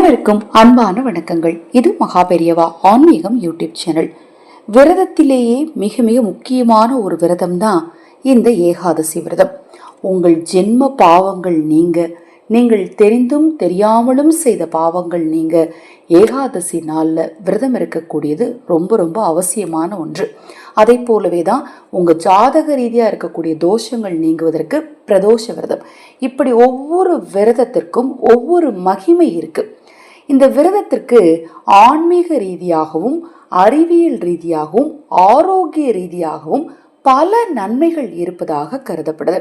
அனைவருக்கும் அன்பான வணக்கங்கள். இது மகாபெரியவா ஆன்மீகம் யூடியூப் சேனல். விரதத்திலேயே மிக மிக முக்கியமான ஒரு விரதம் தான் இந்த ஏகாதசி விரதம். உங்கள் ஜென்ம பாவங்கள் நீங்க, நீங்கள் தெரிந்தும் தெரியாமலும் செய்த பாவங்கள் நீங்க ஏகாதசி நாளில் விரதம் இருக்கக்கூடியது ரொம்ப ரொம்ப அவசியமான ஒன்று. அதை போலவே தான் உங்கள் ஜாதக ரீதியாக இருக்கக்கூடிய தோஷங்கள் நீங்குவதற்கு பிரதோஷ விரதம். இப்படி ஒவ்வொரு விரதத்திற்கும் ஒவ்வொரு மகிமை இருக்கு. இந்த விரதத்திற்கு ஆன்மீக ரீதியாகவும் அறிவியல் ரீதியாகவும் ஆரோக்கிய ரீதியாகவும் பல நன்மைகள் இருப்பதாக கருதப்படுது.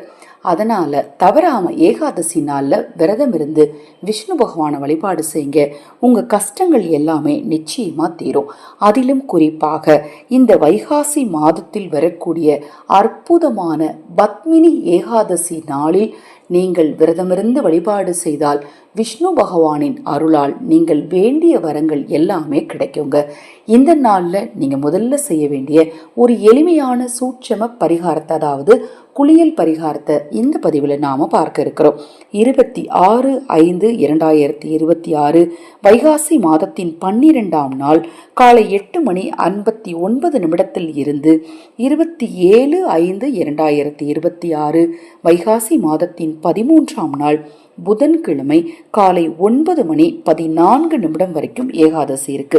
அதனால தவறாம ஏகாதசி நாள்ல விரதம் இருந்து விஷ்ணு பகவானை வழிபாடு செய்யுங்க. உங்க கஷ்டங்கள் எல்லாமே நிச்சயமா தீரும். அதிலும் குறிப்பாக இந்த வைகாசி மாதத்தில் வரக்கூடிய அற்புதமான பத்மினி ஏகாதசி நாளில் நீங்கள் விரதமிருந்து வழிபாடு செய்தால் விஷ்ணு பகவானின் அருளால் நீங்கள் வேண்டிய வரங்கள் எல்லாமே கிடைக்குங்க. இந்த நாளில் நீங்கள் முதல்ல செய்ய வேண்டிய ஒரு எளிமையான சூட்சம பரிகாரத்தை, அதாவது குளியல் பரிகாரத்தை இந்த பதிவில் நாம் பார்க்க இருக்கிறோம். 26/5/2026 வைகாசி மாதத்தின் 12ஆம் நாள் காலை 8:59 இருந்து 27/5/2026 வைகாசி மாதத்தின் 13ஆம் நாள் புதன்கிழமை காலை 9:14 வரைக்கும் ஏகாதசி இருக்கு.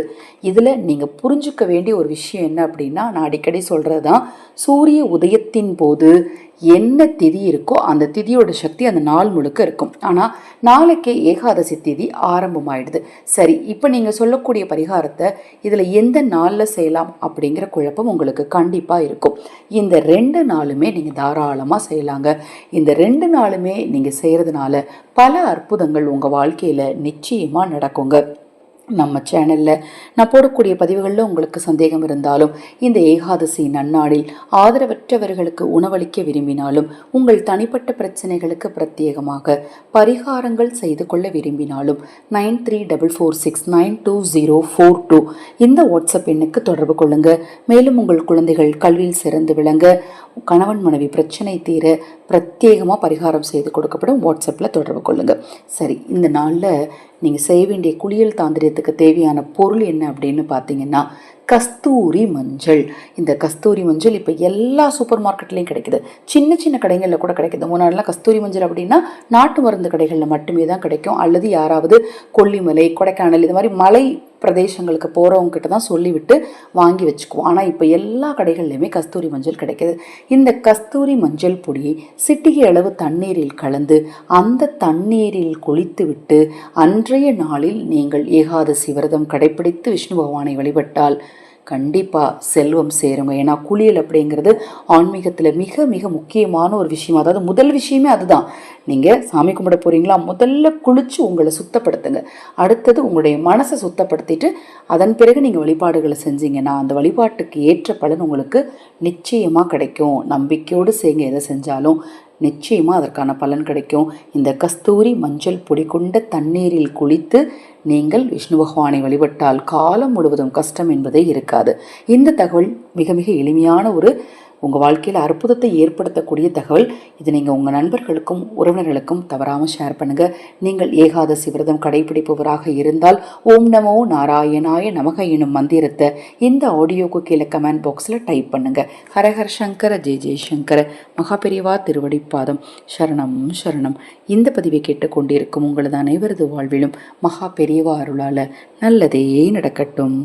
இதுல நீங்க புரிஞ்சுக்க வேண்டிய ஒரு விஷயம் என்ன அப்படின்னா, நான் அடிக்கடி சொல்றதுதான், சூரிய உதயத்தின் போது என்ன திதி இருக்கோ அந்த திதியோட சக்தி அந்த நாள் முழுக்க இருக்கும். ஆனா நாளைக்கே ஏகாதசி திதி ஆரம்பமாயிடுது. சரி, இப்ப நீங்க சொல்லக்கூடிய பரிகாரத்தை இதுல எந்த நாள்ல செய்யலாம் அப்படிங்கிற குழப்பம் உங்களுக்கு கண்டிப்பா இருக்கும். இந்த 2 நாளுமே நீங்க தாராளமா செய்யலாங்க. இந்த 2 நாளுமே நீங்க செய்யறதுனால பல அற்புதங்கள் உங்க வாழ்க்கையில நிச்சயமா நடக்குங்க. நம்ம சேனலில் நான் போடக்கூடிய பதிவுகளில் உங்களுக்கு சந்தேகம் இருந்தாலும், இந்த ஏகாதசி நன்னாளில் ஆதரவற்றவர்களுக்கு உணவளிக்க விரும்பினாலும், உங்கள் தனிப்பட்ட பிரச்சனைகளுக்கு பிரத்யேகமாக பரிகாரங்கள் செய்து கொள்ள விரும்பினாலும் 9344692042 இந்த வாட்ஸ்அப் எண்ணுக்கு தொடர்பு கொள்ளுங்க. மேலும் உங்கள் குழந்தைகள் கல்வியில் சிறந்து விளங்க, கணவன் மனைவி பிரச்சனை தீர பிரத்யேகமாக பரிகாரம் செய்து கொடுக்கப்படும். வாட்ஸ்அப்பில் தொடர்பு கொள்ளுங்க. சரி, இந்த நாளில் நீங்கள் செய்ய வேண்டிய குளியல் தாந்திரியத்துக்கு தேவையான பொருள் என்ன அப்படின்னு பார்த்தீங்கன்னா, கஸ்தூரி மஞ்சள். இந்த கஸ்தூரி மஞ்சள் இப்போ எல்லா சூப்பர் மார்க்கெட்லேயும் கிடைக்குது, சின்ன சின்ன கடைகளில் கூட கிடைக்குது. முன்னாடிலாம் கஸ்தூரி மஞ்சள் அப்படின்னா நாட்டு மருந்து கடைகளில் மட்டுமே தான் கிடைக்கும், அல்லது யாராவது கொல்லிமலை, கொடைக்கானல் இது மாதிரி மலை பிரதேசங்களுக்கு போகிறவங்க கிட்ட தான் சொல்லிவிட்டு வாங்கி வச்சுக்குவோம். ஆனால் இப்போ எல்லா கடைகள்லையுமே கஸ்தூரி மஞ்சள் கிடைக்கிது. இந்த கஸ்தூரி மஞ்சள் பொடியை சிட்டிகை அளவு தண்ணீரில் கலந்து அந்த தண்ணீரில் குளித்து விட்டு அன்றைய நாளில் நீங்கள் ஏகாதசி விரதம் கடைபிடித்து விஷ்ணு பகவானை வழிபட்டால் கண்டிப்பாக செல்வம் சேருங்க. ஏன்னா குளியல் அப்படிங்கிறது ஆன்மீகத்தில் மிக மிக முக்கியமான ஒரு விஷயம். அதாவது முதல் விஷயமே அதுதான். நீங்கள் சாமி கும்பிட போகிறீங்களா, முதல்ல குளிச்சு உங்களை சுத்தப்படுத்துங்க. அடுத்தது உங்களுடைய மனசை சுத்தப்படுத்திட்டு அதன் பிறகு நீங்கள் வழிபாடுகளை செஞ்சீங்கன்னா அந்த வழிபாட்டுக்கு ஏற்ற பலன் உங்களுக்கு நிச்சயமாக கிடைக்கும். நம்பிக்கையோடு செய்யுங்க. எதை செஞ்சாலும் நிச்சயமாக அதற்கான பலன் கிடைக்கும். இந்த கஸ்தூரி மஞ்சள் பொடி கொண்ட தண்ணீரில் குளித்து நீங்கள் விஷ்ணு பகவானை வழிபட்டால் காலம் முழுவதும் கஷ்டம் என்பதே இருக்காது. இந்த தகவல் மிக மிக எளிமையான ஒரு உங்கள் வாழ்க்கையில் அற்புதத்தை ஏற்படுத்தக்கூடிய தகவல். இது நீங்கள் உங்கள் நண்பர்களுக்கும் உறவினர்களுக்கும் தவறாமல் ஷேர் பண்ணுங்கள். நீங்கள் ஏகாதசி விரதம் கடைபிடிப்பவராக இருந்தால் ஓம் நமோ நாராயணாய நமக எனும் மந்திரத்தை இந்த ஆடியோக்கு கீழே கமெண்ட் பாக்ஸில் டைப் பண்ணுங்கள். ஹரஹர சங்கர ஜெய ஜெயசங்கர மகாபெரிவா திருவடிப்பாதம் சரணம் சரணம். இந்த பதிவை கேட்டுக்கொண்டிருக்கும் உங்களது அனைவரது வாழ்விலும் மகா பெரியவா அருளால் நல்லதே நடக்கட்டும்.